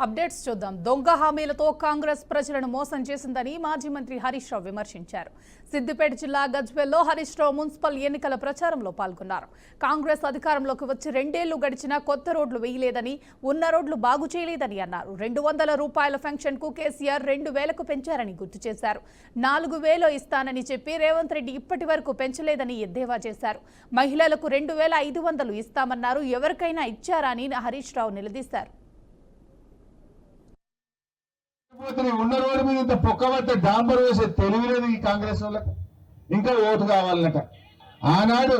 Updates చూద్దాం. దొంగ హామీలతో కాంగ్రెస్ ప్రజలను మోసం చేసిందని మాజీ మంత్రి హరీష్ రావు విమర్శించారు. సిద్దిపేట జిల్లా గజ్వేల్లో హరీష్ రావు మున్సిపల్ ఎన్నికల ప్రచారంలో పాల్గొన్నారు. కాంగ్రెస్ అధికారంలోకి వచ్చి 2 ఏళ్లు గడిచినా కొత్త రోడ్లు వేయలేదని, ఉన్న రోడ్లు బాగు చేయలేదని అన్నారు. 200 రూపాయల పెన్షన్ కు కేసీఆర్ 2000కు పెంచారని గుర్తు చేశారు. 4000 ఇస్తానని చెప్పి రేవంత్ రెడ్డి ఇప్పటి వరకు పెంచలేదని ఎద్దేవా చేశారు. మహిళలకు 2500 ఇస్తామన్నారు. ఎవరికైనా ఇచ్చారా అని హరీష్ రావు నిలదీశారు. ఉన్న రోడ్డు మీద ఇంత పొక్కబట్టే డాంబర్ వేసే తెలివిలేదు ఈ కాంగ్రెస్ వాళ్ళకు. ఇంకా ఓటు కావాలన్నట. ఆనాడు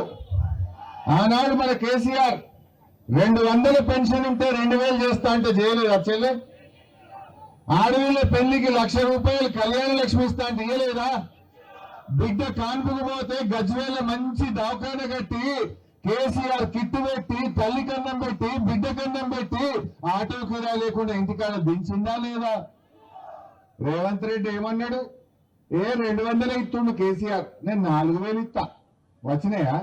మన కేసీఆర్ 200 పెన్షన్ ఉంటే 2000 చేస్తా అంటే చేయలేదు. చెల్లె ఆడవిళ్ళ పెళ్లికి 1,00,000 రూపాయలు కళ్యాణ లక్ష్మి ఇస్తా అంటే ఇయ్యలేదా? బిడ్డ కాన్పుకు పోతే గజ్వేల మంచి దవాఖాన కట్టి కేసీఆర్ కిట్టు పెట్టి తల్లి కన్నం పెట్టి బిడ్డ కన్నం పెట్టి ఆటో కిరా లేకుండా ఇంటికాడ దించిందా లేదా? రేవంత్ రెడ్డి ఏమన్నాడు? 200 ఇస్తుండు కేసీఆర్, నేను 4000 ఇస్తా. వచ్చినాయా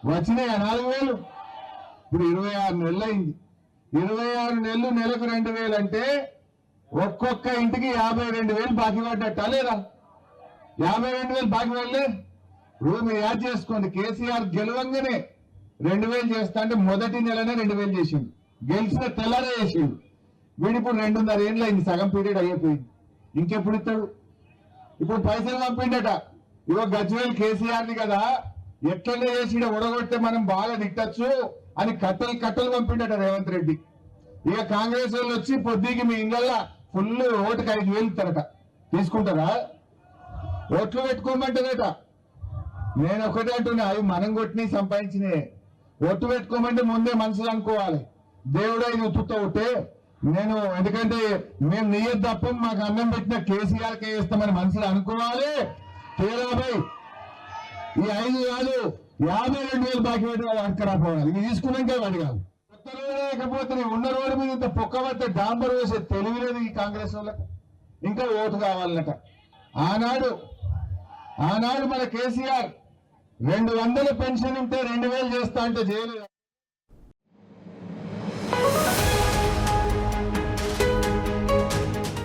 4000? ఇప్పుడు 26 నెలలు అయింది. 26 నెలలు నెలకు 2000 అంటే ఒక్కొక్క ఇంటికి 52,000 బాకీ పడ్డట్టా లేదా? 52,000 బాకీ పడలే. ఇప్పుడు మీరు యాడ్ చేసుకోండి. కేసీఆర్ గెలవంగానే 2000 చేస్తా అంటే మొదటి నెలనే 2000 చేసిండు. గెలిచిన తెల్లారే చేసిండు. వీడు ఇప్పుడు 2.5 ఏళ్ళు అయింది. సగం పీరియడ్ అయిపోయింది. ఇంకెప్పుడు ఇస్తాడు? ఇప్పుడు పైసలు పంపిండట. ఇగో గజ్వేల్ కేసీఆర్ని కదా ఎట్లనే చేసి ఉడగొట్టే మనం బాగా తిట్టచ్చు అని కట్టలు పంపిండట రేవంత్ రెడ్డి. ఇక కాంగ్రెస్ వాళ్ళు వచ్చి పొద్దుకి మీ ఇంగల్లా ఫుల్ ఓటుకి 5,000 ఇస్తారట. తీసుకుంటారా? ఓట్లు పెట్టుకోమంటారట. నేను ఒకటే అంటున్నా, అవి మనం కొట్టిని సంపాదించినే. ఓట్లు పెట్టుకోమంటే ముందే మనసులు అనుకోవాలి. దేవుడా ఇది ఉత్తుతో ఉంటే నేను, ఎందుకంటే మేము నియ్యదు తప్ప మాకు అన్నం పెట్టిన కేసీఆర్కే వేస్తామని మనసులో అనుకోవాలి. తేలాభై ఈ 5 కాదు 52,000 బాకీ పెట్టి వాళ్ళు అక్కరాపోవాలి. ఇది తీసుకున్నాకే వాడి కాదు. కొత్త రోడ్డు లేకపోతే ఉన్న రోడ్డు మీద ఇంత పొక్కబట్టే డాంబర్ వేసే తెలివిలేదు ఈ కాంగ్రెస్ వాళ్ళకు. ఇంకా ఓటు కావాలన్నట. ఆనాడు మన కేసీఆర్ 200 పెన్షన్ ఉంటే 2000 చేస్తా అంటే చేయలేదు.